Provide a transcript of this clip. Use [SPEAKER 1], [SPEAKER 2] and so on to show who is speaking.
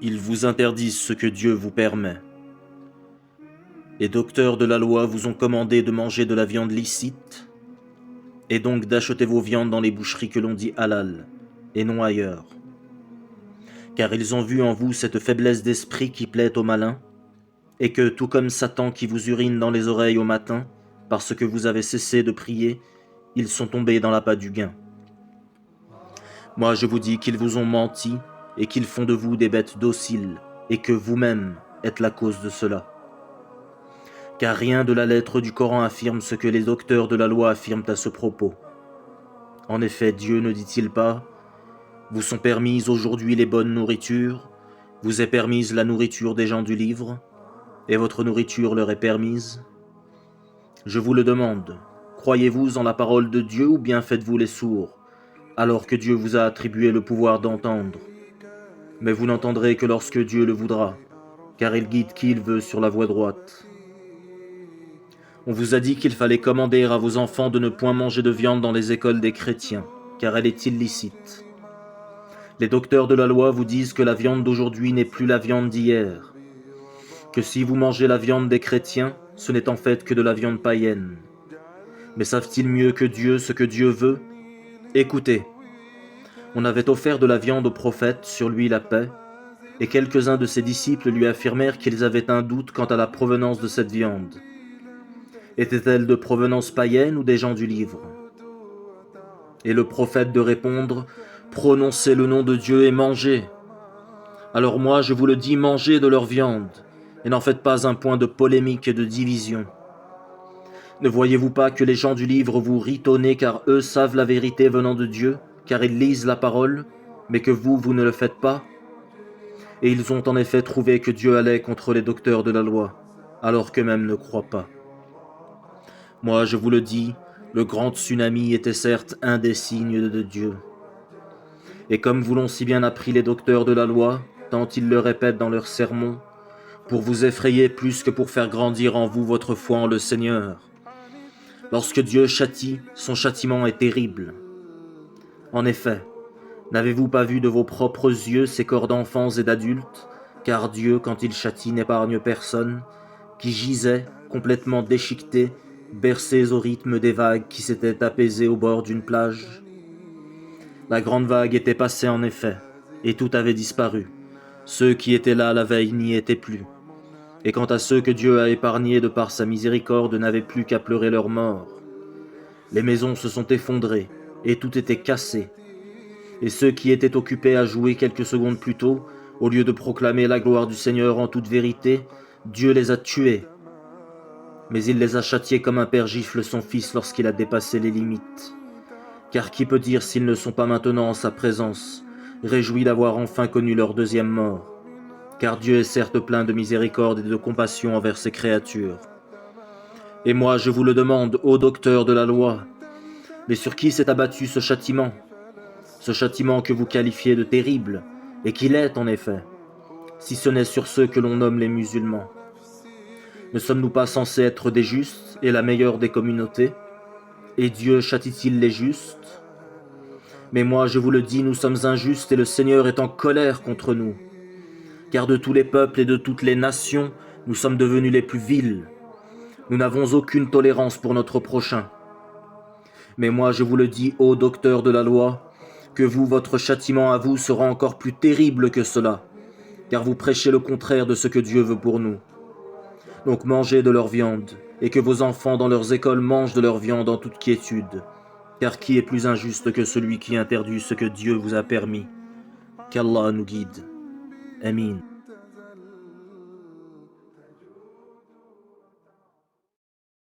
[SPEAKER 1] Ils vous interdisent ce que Dieu vous permet. Les docteurs de la loi vous ont commandé de manger de la viande licite, et donc d'acheter vos viandes dans les boucheries que l'on dit halal, et non ailleurs. Car ils ont vu en vous cette faiblesse d'esprit qui plaît aux malins, et que, tout comme Satan qui vous urine dans les oreilles au matin, parce que vous avez cessé de prier, ils sont tombés dans l'appât du gain. Moi je vous dis qu'ils vous ont menti, et qu'ils font de vous des bêtes dociles, et que vous-même êtes la cause de cela. Car rien de la lettre du Coran affirme ce que les docteurs de la loi affirment à ce propos. En effet, Dieu ne dit-il pas « Vous sont permises aujourd'hui les bonnes nourritures, vous est permise la nourriture des gens du livre, et votre nourriture leur est permise ?» Je vous le demande, croyez-vous en la parole de Dieu ou bien faites-vous les sourds, alors que Dieu vous a attribué le pouvoir d'entendre? Mais vous n'entendrez que lorsque Dieu le voudra, car il guide qui il veut sur la voie droite. On vous a dit qu'il fallait commander à vos enfants de ne point manger de viande dans les écoles des chrétiens, car elle est illicite. Les docteurs de la loi vous disent que la viande d'aujourd'hui n'est plus la viande d'hier, que si vous mangez la viande des chrétiens, ce n'est en fait que de la viande païenne. Mais savent-ils mieux que Dieu ce que Dieu veut? Écoutez, on avait offert de la viande au prophète, sur lui la paix, et quelques-uns de ses disciples lui affirmèrent qu'ils avaient un doute quant à la provenance de cette viande. Était-elle de provenance païenne ou des gens du livre? Et le prophète de répondre, prononcez le nom de Dieu et mangez. Alors moi je vous le dis, mangez de leur viande, et n'en faites pas un point de polémique et de division. Ne voyez-vous pas que les gens du livre vous ritonnent car eux savent la vérité venant de Dieu, car ils lisent la parole, mais que vous ne le faites pas? Et ils ont en effet trouvé que Dieu allait contre les docteurs de la loi, alors qu'eux-mêmes ne croient pas. Moi je vous le dis, le grand tsunami était certes un des signes de Dieu. Et comme vous l'ont si bien appris les docteurs de la loi, tant ils le répètent dans leurs sermons, pour vous effrayer plus que pour faire grandir en vous votre foi en le Seigneur. Lorsque Dieu châtie, son châtiment est terrible. En effet, n'avez-vous pas vu de vos propres yeux ces corps d'enfants et d'adultes, car Dieu, quand il châtie, n'épargne personne, qui gisaient, complètement déchiquetés, bercés au rythme des vagues qui s'étaient apaisées au bord d'une plage? La grande vague était passée en effet, et tout avait disparu. Ceux qui étaient là la veille n'y étaient plus. Et quant à ceux que Dieu a épargnés de par sa miséricorde, n'avaient plus qu'à pleurer leur mort. Les maisons se sont effondrées, et tout était cassé. Et ceux qui étaient occupés à jouer quelques secondes plus tôt, au lieu de proclamer la gloire du Seigneur en toute vérité, Dieu les a tués. Mais il les a châtiés comme un père gifle son fils lorsqu'il a dépassé les limites. Car qui peut dire s'ils ne sont pas maintenant en sa présence, réjouis d'avoir enfin connu leur deuxième mort? Car Dieu est certes plein de miséricorde et de compassion envers ses créatures. Et moi je vous le demande, ô docteurs de la loi, mais sur qui s'est abattu ce châtiment? Ce châtiment que vous qualifiez de terrible, et qu'il est en effet, si ce n'est sur ceux que l'on nomme les musulmans. Ne sommes-nous pas censés être des justes et la meilleure des communautés? Et Dieu châtie-t-il les justes? Mais moi je vous le dis, nous sommes injustes et le Seigneur est en colère contre nous. Car de tous les peuples et de toutes les nations, nous sommes devenus les plus vils. Nous n'avons aucune tolérance pour notre prochain. Mais moi je vous le dis, ô docteurs de la loi, que vous, votre châtiment à vous sera encore plus terrible que cela, car vous prêchez le contraire de ce que Dieu veut pour nous. Donc mangez de leur viande, et que vos enfants dans leurs écoles mangent de leur viande en toute quiétude, car qui est plus injuste que celui qui interdit ce que Dieu vous a permis? Qu'Allah nous guide. Amin.